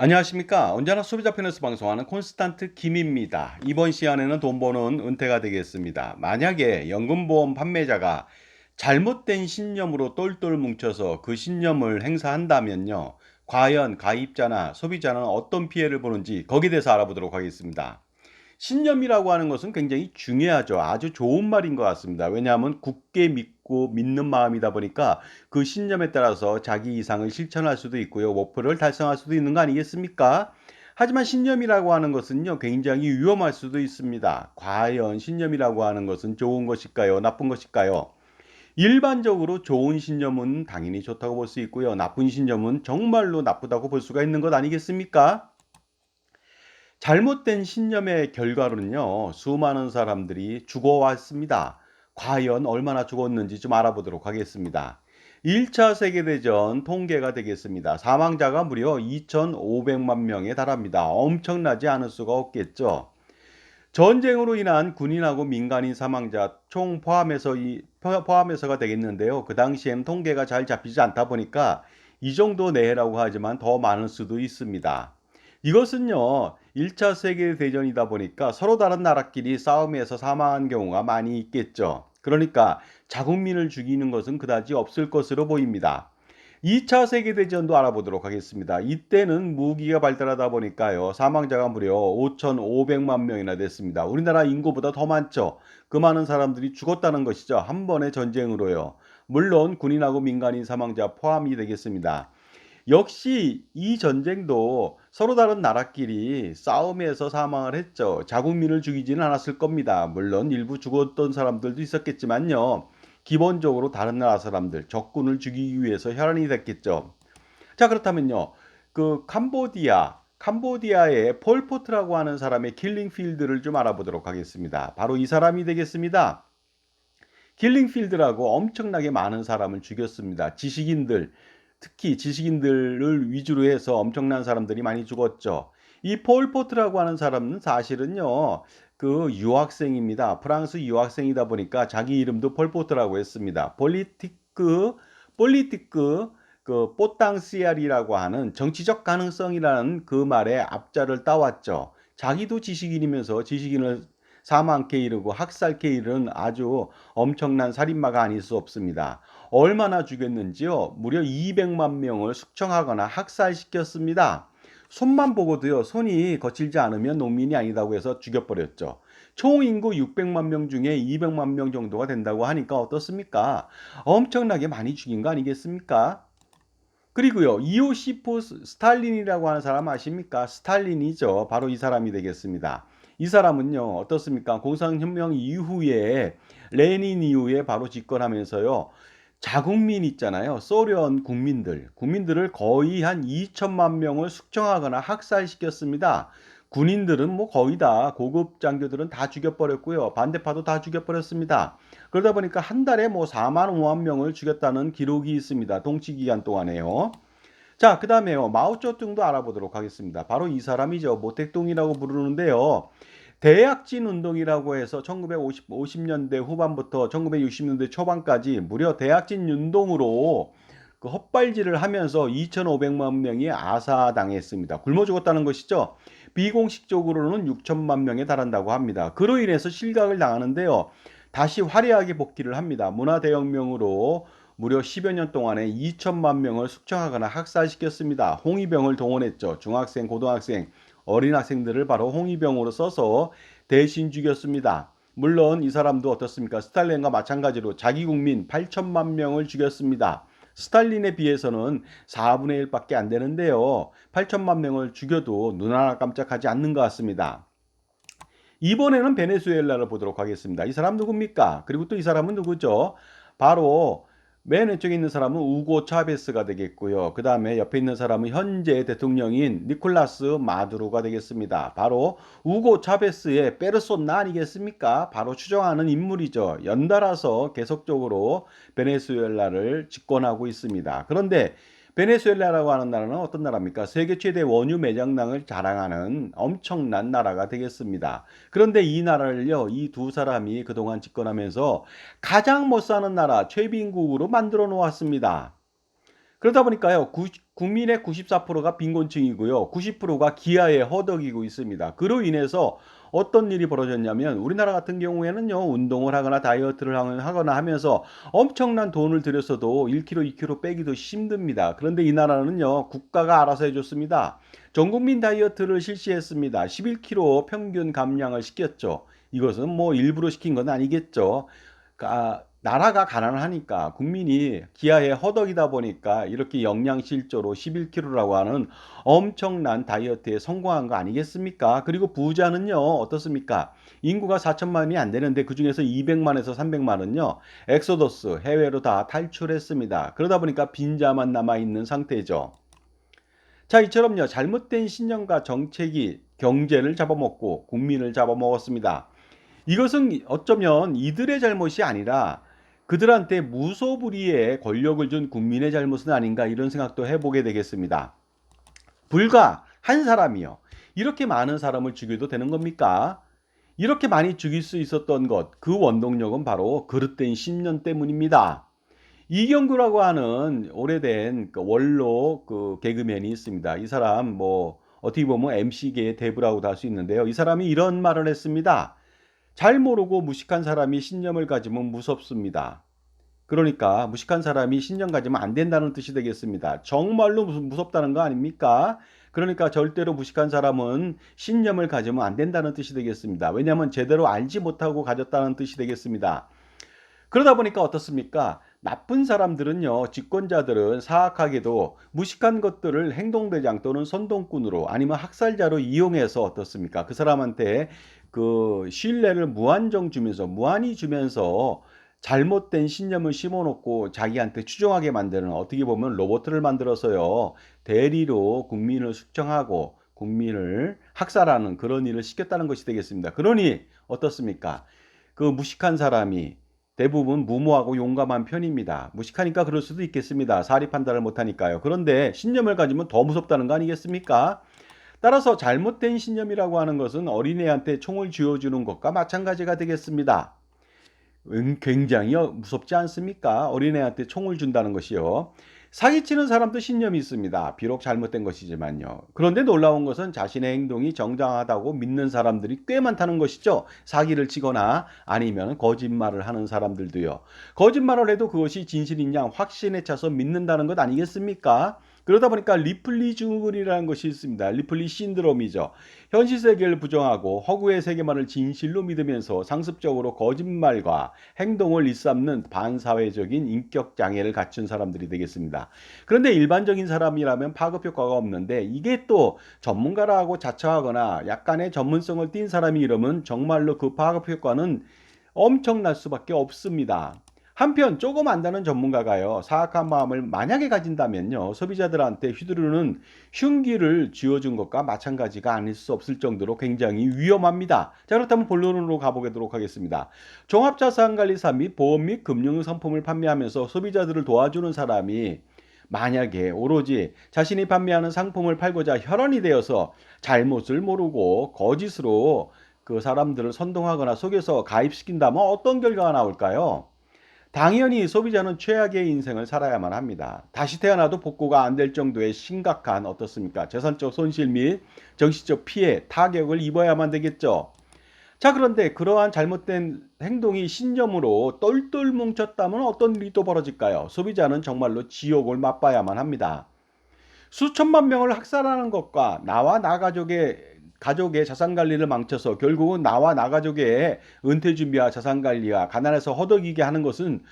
안녕하십니까. 언제나 소비자 편에서 방송하는 콘스탄트 김입니다. 이번 시간에는 돈 버는 은퇴가 되겠습니다. 만약에 연금보험 판매자가 잘못된 신념으로 똘똘 뭉쳐서 그 신념을 행사한다면요. 과연 가입자나 소비자는 어떤 피해를 보는지 거기에 대해서 알아보도록 하겠습니다. 신념이라고 하는 것은 굉장히 중요하죠. 아주 좋은 말인 것 같습니다. 왜냐하면 굳게 믿고 믿는 마음이다 보니까 그 신념에 따라서 자기 이상을 실천할 수도 있고요. 목표를 달성할 수도 있는 거 아니겠습니까? 하지만 신념이라고 하는 것은요, 굉장히 위험할 수도 있습니다. 과연 신념이라고 하는 것은 좋은 것일까요? 나쁜 것일까요? 일반적으로 좋은 신념은 당연히 좋다고 볼 수 있고요. 나쁜 신념은 정말로 나쁘다고 볼 수가 있는 것 아니겠습니까? 잘못된 신념의 결과로는요, 수많은 사람들이 죽어왔습니다. 과연 얼마나 죽었는지 좀 알아보도록 하겠습니다. 1차 세계대전 통계가 되겠습니다. 사망자가 무려 2,500만 명에 달합니다. 엄청나지 않을 수가 없겠죠. 전쟁으로 인한 군인하고 민간인 사망자 총 포함해서가 되겠는데요. 그 당시엔 통계가 잘 잡히지 않다 보니까 이 정도 내라고 하지만 더 많을 수도 있습니다. 이것은요, 1차 세계대전이다 보니까 서로 다른 나라끼리 싸움에서 사망한 경우가 많이 있겠죠. 그러니까 자국민을 죽이는 것은 그다지 없을 것으로 보입니다. 2차 세계대전도 알아보도록 하겠습니다. 이때는 무기가 발달하다 보니까요. 사망자가 무려 5,500만 명이나 됐습니다. 우리나라 인구보다 더 많죠. 그 많은 사람들이 죽었다는 것이죠. 한 번의 전쟁으로요. 물론 군인하고 민간인 사망자 포함이 되겠습니다. 역시 이 전쟁도 서로 다른 나라끼리 싸움에서 사망을 했죠. 자국민을 죽이지는 않았을 겁니다. 물론 일부 죽었던 사람들도 있었겠지만요. 기본적으로 다른 나라 사람들, 적군을 죽이기 위해서 혈안이 됐겠죠. 자, 그렇다면요. 캄보디아의 폴포트라고 하는 사람의 킬링 필드를 좀 알아보도록 하겠습니다. 바로 이 사람이 되겠습니다. 킬링 필드라고 엄청나게 많은 사람을 죽였습니다. 지식인들, 특히 지식인들을 위주로 해서 엄청난 사람들이 많이 죽었죠. 이 폴포트라고 하는 사람은 사실은요, 그 유학생입니다. 프랑스 유학생이다 보니까 자기 이름도 폴포트라고 했습니다. 폴리티크, 그 포탕시알이라고 하는 정치적 가능성이라는 그 말의 앞자를 따왔죠. 자기도 지식인이면서 지식인을 사망케 이르고 학살케 이르는 아주 엄청난 살인마가 아닐 수 없습니다. 얼마나 죽였는지요? 무려 200만 명을 숙청하거나 학살시켰습니다. 손만 보고도요, 손이 거칠지 않으면 농민이 아니다고 해서 죽여버렸죠. 총 인구 600만 명 중에 200만 명 정도가 된다고 하니까 어떻습니까? 엄청나게 많이 죽인 거 아니겠습니까? 그리고요, 이오시프 스탈린이라고 하는 사람 아십니까? 스탈린이죠. 바로 이 사람이 되겠습니다. 이 사람은요, 어떻습니까? 공산혁명 이후에, 레닌 이후에 바로 집권하면서요, 자국민 있잖아요. 소련 국민들을 거의 한 2천만 명을 숙청하거나 학살시켰습니다. 군인들은 뭐 거의 다 고급 장교들은 다 죽여버렸고요. 반대파도 다 죽여버렸습니다. 그러다 보니까 한 달에 뭐 4만 5만 명을 죽였다는 기록이 있습니다. 동치 기간 동안에요. 자, 그다음에요. 마오쩌둥도 알아보도록 하겠습니다. 바로 이 사람이죠. 모택동이라고 부르는데요. 대약진 운동이라고 해서 1950년대 후반부터 1960년대 초반까지 무려 대약진 운동으로 그 헛발질을 하면서 2,500만 명이 아사당했습니다. 굶어 죽었다는 것이죠. 비공식적으로는 6천만 명에 달한다고 합니다. 그로 인해서 실각을 당하는데요. 다시 화려하게 복귀를 합니다. 문화대혁명으로 무려 10여 년 동안에 2천만 명을 숙청하거나 학살시켰습니다. 홍위병을 동원했죠. 중학생, 고등학생, 어린 학생들을 바로 홍위병으로 써서 대신 죽였습니다. 물론 이 사람도 어떻습니까? 스탈린과 마찬가지로 자기 국민 8천만 명을 죽였습니다. 스탈린에 비해서는 4분의 1밖에 안 되는데요. 8천만 명을 죽여도 눈 하나 깜짝하지 않는 것 같습니다. 이번에는 베네수엘라를 보도록 하겠습니다. 이 사람 누굽니까? 그리고 또 이 사람은 누구죠? 바로 맨 왼쪽에 있는 사람은 우고 차베스가 되겠고요. 그 다음에 옆에 있는 사람은 현재 대통령인 니콜라스 마두로가 되겠습니다. 바로 우고 차베스의 페르소나 아니겠습니까? 바로 추정하는 인물이죠. 연달아서 계속적으로 베네수엘라를 집권하고 있습니다. 그런데 베네수엘라라고 하는 나라는 어떤 나라입니까? 세계 최대 원유 매장량을 자랑하는 엄청난 나라가 되겠습니다. 그런데 이 나라를요, 이 두 사람이 그동안 집권하면서 가장 못 사는 나라, 최빈국으로 만들어 놓았습니다. 그러다 보니까요. 국민의 94%가 빈곤층이고요. 90%가 기아에 허덕이고 있습니다. 그로 인해서 어떤 일이 벌어졌냐면 우리나라 같은 경우에는요. 운동을 하거나 다이어트를 하거나 하면서 엄청난 돈을 들였어도 1kg, 2kg 빼기도 힘듭니다. 그런데 이 나라는요. 국가가 알아서 해 줬습니다. 전 국민 다이어트를 실시했습니다. 11kg 평균 감량을 시켰죠. 이것은 뭐 일부러 시킨 건 아니겠죠. 나라가 가난하니까 국민이 기아에 허덕이다 보니까 이렇게 영양실조로 11kg라고 하는 엄청난 다이어트에 성공한 거 아니겠습니까? 그리고 부자는요, 어떻습니까? 인구가 4천만이 안 되는데 그중에서 200만에서 300만은요, 엑소더스, 해외로 다 탈출했습니다. 그러다 보니까 빈자만 남아있는 상태죠. 자, 이처럼요, 잘못된 신념과 정책이 경제를 잡아먹고 국민을 잡아먹었습니다. 이것은 어쩌면 이들의 잘못이 아니라 그들한테 무소불위의 권력을 준 국민의 잘못은 아닌가 이런 생각도 해보게 되겠습니다. 불과 한 사람이요. 이렇게 많은 사람을 죽여도 되는 겁니까? 이렇게 많이 죽일 수 있었던 것, 그 원동력은 바로 그릇된 신념 때문입니다. 이경규라고 하는 오래된 원로 개그맨이 있습니다. 이 사람 뭐 어떻게 보면 MC계의 대부라고도 할 수 있는데요. 이 사람이 이런 말을 했습니다. 잘 모르고 무식한 사람이 신념을 가지면 무섭습니다. 그러니까 무식한 사람이 신념 가지면 안 된다는 뜻이 되겠습니다. 정말로 무섭다는 거 아닙니까? 그러니까 절대로 무식한 사람은 신념을 가지면 안 된다는 뜻이 되겠습니다. 왜냐하면 제대로 알지 못하고 가졌다는 뜻이 되겠습니다. 그러다 보니까 어떻습니까? 나쁜 사람들은요, 집권자들은 사악하게도 무식한 것들을 행동대장 또는 선동꾼으로 아니면 학살자로 이용해서 어떻습니까? 그 사람한테 그 신뢰를 무한정 주면서, 무한히 주면서 잘못된 신념을 심어놓고 자기한테 추종하게 만드는 어떻게 보면 로봇을 만들어서요, 대리로 국민을 숙청하고 국민을 학살하는 그런 일을 시켰다는 것이 되겠습니다. 그러니 어떻습니까? 그 무식한 사람이 대부분 무모하고 용감한 편입니다. 무식하니까 그럴 수도 있겠습니다. 사리 판단을 못하니까요. 그런데 신념을 가지면 더 무섭다는 거 아니겠습니까? 따라서 잘못된 신념이라고 하는 것은 어린애한테 총을 쥐어주는 것과 마찬가지가 되겠습니다. 굉장히 무섭지 않습니까? 어린애한테 총을 준다는 것이요. 사기치는 사람도 신념이 있습니다. 비록 잘못된 것이지만요. 그런데 놀라운 것은 자신의 행동이 정당하다고 믿는 사람들이 꽤 많다는 것이죠. 사기를 치거나 아니면 거짓말을 하는 사람들도요. 거짓말을 해도 그것이 진실인 양 확신에 차서 믿는다는 것 아니겠습니까? 그러다 보니까 리플리 증후군이라는 것이 있습니다. 리플리 신드롬이죠. 현실 세계를 부정하고 허구의 세계만을 진실로 믿으면서 상습적으로 거짓말과 행동을 일삼는 반사회적인 인격 장애를 갖춘 사람들이 되겠습니다. 그런데 일반적인 사람이라면 파급 효과가 없는데 이게 또 전문가라고 자처하거나 약간의 전문성을 띈 사람이 이러면 정말로 그 파급 효과는 엄청날 수밖에 없습니다. 한편 조금 안다는 전문가가요, 사악한 마음을 만약에 가진다면요, 소비자들한테 휘두르는 흉기를 쥐어준 것과 마찬가지가 아닐 수 없을 정도로 굉장히 위험합니다. 자, 그렇다면 본론으로 가보도록 하겠습니다. 종합자산관리사 및 보험 및 금융상품을 판매하면서 소비자들을 도와주는 사람이 만약에 오로지 자신이 판매하는 상품을 팔고자 혈안이 되어서 잘못을 모르고 거짓으로 그 사람들을 선동하거나 속여서 가입시킨다면 어떤 결과가 나올까요? 당연히 소비자는 최악의 인생을 살아야만 합니다. 다시 태어나도 복구가 안 될 정도의 심각한 어떻습니까? 재산적 손실 및 정신적 피해, 타격을 입어야만 되겠죠. 자, 그런데 그러한 잘못된 행동이 신념으로 똘똘 뭉쳤다면 어떤 일이 또 벌어질까요? 소비자는 정말로 지옥을 맛봐야만 합니다. 수천만 명을 학살하는 것과 나와 나 가족의 자산 관리를 망쳐서 결국은 나와 나 가족의 은퇴 준비와 자산 관리와 가난해서 허덕이게 하는 것은,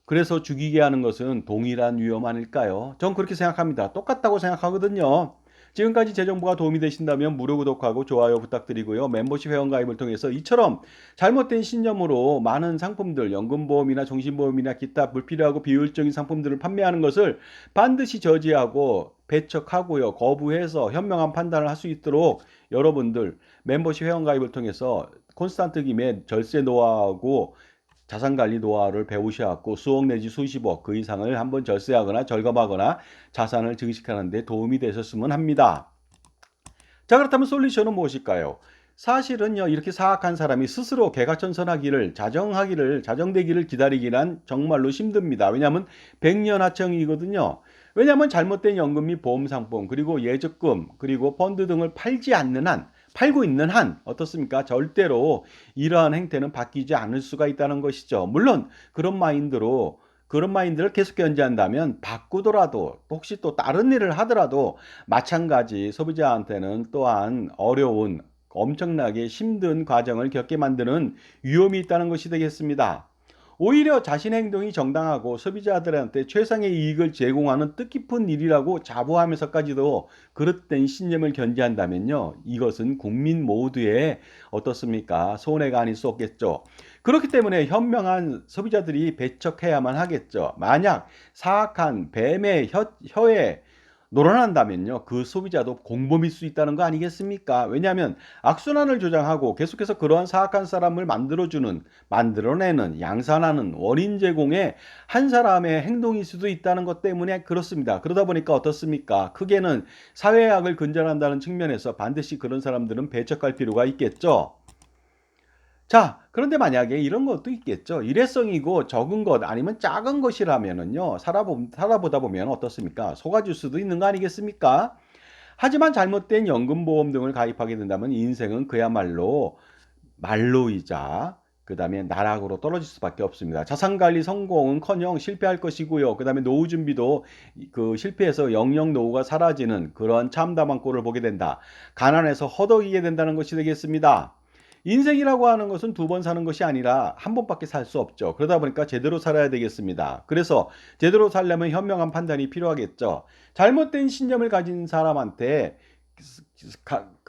그래서 죽이게 하는 것은 동일한 위험 아닐까요? 전 그렇게 생각합니다. 똑같다고 생각하거든요. 지금까지 제 정보가 도움이 되신다면 무료 구독하고 좋아요 부탁드리고요. 멤버십 회원가입을 통해서 이처럼 잘못된 신념으로 많은 상품들, 연금보험이나 종신보험이나 기타 불필요하고 비효율적인 상품들을 판매하는 것을 반드시 저지하고 배척하고요. 거부해서 현명한 판단을 할 수 있도록 여러분들 멤버십 회원가입을 통해서 콘스탄트 김의 절세 노하우하고 자산관리 노하우를 배우셔갖고 수억 내지 수십억 그 이상을 한번 절세하거나 절감하거나 자산을 증식하는 데 도움이 되셨으면 합니다. 자, 그렇다면 솔루션은 무엇일까요? 사실은요, 이렇게 사악한 사람이 스스로 개가천선하기를, 자정되기를 기다리기란 정말로 힘듭니다. 왜냐하면 백년하청이거든요. 왜냐하면 잘못된 연금 및 보험 상품 그리고 예적금 그리고 펀드 등을 팔지 않는 한 팔고 있는 한 어떻습니까? 절대로 이러한 행태는 바뀌지 않을 수가 있다는 것이죠. 물론 그런 마인드를 계속 견지한다면 바꾸더라도 혹시 또 다른 일을 하더라도 마찬가지 소비자한테는 또한 어려운 엄청나게 힘든 과정을 겪게 만드는 위험이 있다는 것이 되겠습니다. 오히려 자신의 행동이 정당하고 소비자들한테 최상의 이익을 제공하는 뜻깊은 일이라고 자부하면서까지도 그릇된 신념을 견지한다면요. 이것은 국민 모두의 어떻습니까? 손해가 아닐 수 없겠죠. 그렇기 때문에 현명한 소비자들이 배척해야만 하겠죠. 만약 사악한 뱀의 혀에 놀아난다면요. 그 소비자도 공범일 수 있다는 거 아니겠습니까? 왜냐하면 악순환을 조장하고 계속해서 그러한 사악한 사람을 만들어내는, 양산하는 원인 제공의 한 사람의 행동일 수도 있다는 것 때문에 그렇습니다. 그러다 보니까 어떻습니까? 크게는 사회악을 근절한다는 측면에서 반드시 그런 사람들은 배척할 필요가 있겠죠. 자, 그런데 만약에 이런 것도 있겠죠. 일회성이고 적은 것 아니면 작은 것이라면은요, 살아보다 보면 어떻습니까? 속아줄 수도 있는 거 아니겠습니까? 하지만 잘못된 연금보험 등을 가입하게 된다면 인생은 그야말로 말로이자 그다음에 나락으로 떨어질 수밖에 없습니다. 자산관리 성공은커녕 실패할 것이고요. 그다음에 노후 준비도 그 실패해서 영영 노후가 사라지는 그런 참담한 꼴을 보게 된다. 가난해서 허덕이게 된다는 것이 되겠습니다. 인생이라고 하는 것은 두 번 사는 것이 아니라 한 번밖에 살 수 없죠. 그러다 보니까 제대로 살아야 되겠습니다. 그래서 제대로 살려면 현명한 판단이 필요하겠죠. 잘못된 신념을 가진 사람한테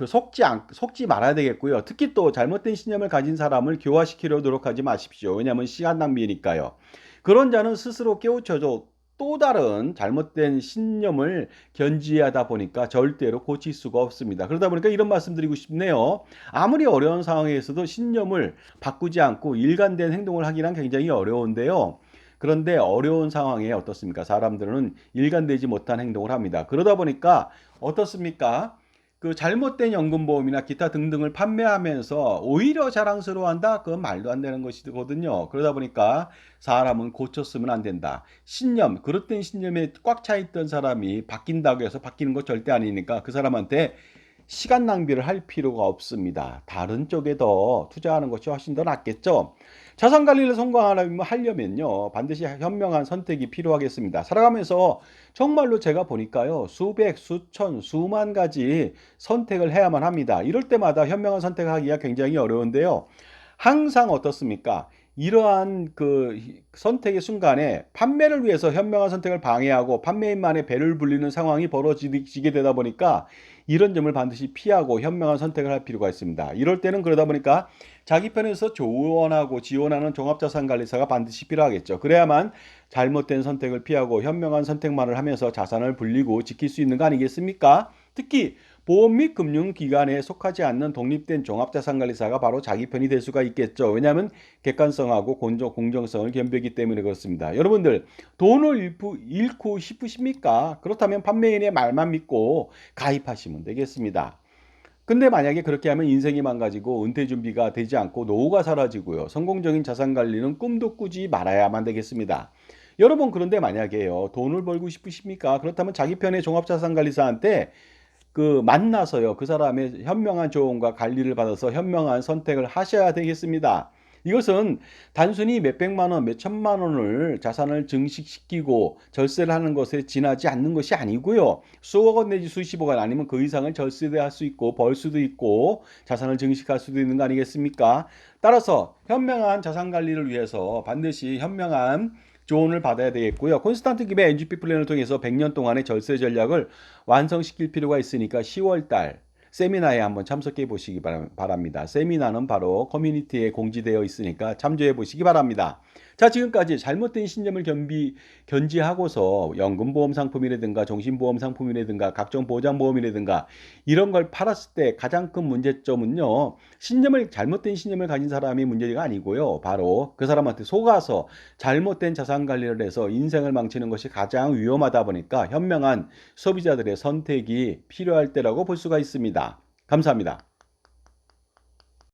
속지 말아야 되겠고요. 특히 또 잘못된 신념을 가진 사람을 교화시키려 노력하지 마십시오. 왜냐하면 시간 낭비니까요. 그런 자는 스스로 깨우쳐져 또 다른 잘못된 신념을 견지하다 보니까 절대로 고칠 수가 없습니다. 그러다 보니까 이런 말씀 드리고 싶네요. 아무리 어려운 상황에서도 신념을 바꾸지 않고 일관된 행동을 하기란 굉장히 어려운데요. 그런데 어려운 상황에 어떻습니까? 사람들은 일관되지 못한 행동을 합니다. 그러다 보니까 어떻습니까? 그 잘못된 연금보험이나 기타 등등을 판매하면서 오히려 자랑스러워한다? 그건 말도 안 되는 것이거든요. 그러다 보니까 사람은 고쳤으면 안 된다. 신념, 그릇된 신념에 꽉 차 있던 사람이 바뀐다고 해서 바뀌는 거 절대 아니니까 그 사람한테 시간 낭비를 할 필요가 없습니다. 다른 쪽에 더 투자하는 것이 훨씬 더 낫겠죠. 자산 관리를 성공하려면요, 반드시 현명한 선택이 필요하겠습니다. 살아가면서 정말로 제가 보니까요, 수백, 수천, 수만 가지 선택을 해야만 합니다. 이럴 때마다 현명한 선택하기가 굉장히 어려운데요. 항상 어떻습니까? 이러한 그 선택의 순간에 판매를 위해서 현명한 선택을 방해하고 판매인만의 배를 불리는 상황이 벌어지게 되다 보니까 이런 점을 반드시 피하고 현명한 선택을 할 필요가 있습니다. 이럴 때는 그러다 보니까 자기 편에서 조언하고 지원하는 종합자산관리사가 반드시 필요하겠죠. 그래야만 잘못된 선택을 피하고 현명한 선택만을 하면서 자산을 불리고 지킬 수 있는 거 아니겠습니까? 특히 보험 및 금융기관에 속하지 않는 독립된 종합자산관리사가 바로 자기 편이 될 수가 있겠죠. 왜냐하면 객관성하고 공정성을 겸비하기 때문에 그렇습니다. 여러분들 돈을 잃고 싶으십니까? 그렇다면 판매인의 말만 믿고 가입하시면 되겠습니다. 근데 만약에 그렇게 하면 인생이 망가지고 은퇴 준비가 되지 않고 노후가 사라지고요. 성공적인 자산 관리는 꿈도 꾸지 말아야만 되겠습니다. 여러분 그런데 만약에요. 돈을 벌고 싶으십니까? 그렇다면 자기 편의 종합자산관리사한테 만나서요. 그 사람의 현명한 조언과 관리를 받아서 현명한 선택을 하셔야 되겠습니다. 이것은 단순히 몇백만 원, 몇천만 원을 자산을 증식시키고 절세를 하는 것에 지나지 않는 것이 아니고요. 수억 원 내지 수십억 원 아니면 그 이상을 절세도 할 수 있고 벌 수도 있고 자산을 증식할 수도 있는 거 아니겠습니까? 따라서 현명한 자산 관리를 위해서 반드시 현명한 조언을 받아야 되겠고요. 콘스탄트 김의 NGP 플랜을 통해서 100년 동안의 절세 전략을 완성시킬 필요가 있으니까 10월 달 세미나에 한번 참석해 보시기 바랍니다. 세미나는 바로 커뮤니티에 공지되어 있으니까 참조해 보시기 바랍니다. 자, 지금까지 잘못된 신념을 견지하고서 연금보험 상품이라든가 종신보험 상품이라든가 각종 보장보험이라든가 이런 걸 팔았을 때 가장 큰 문제점은요. 잘못된 신념을 가진 사람이 문제가 아니고요. 바로 그 사람한테 속아서 잘못된 자산 관리를 해서 인생을 망치는 것이 가장 위험하다 보니까 현명한 소비자들의 선택이 필요할 때라고 볼 수가 있습니다. 감사합니다.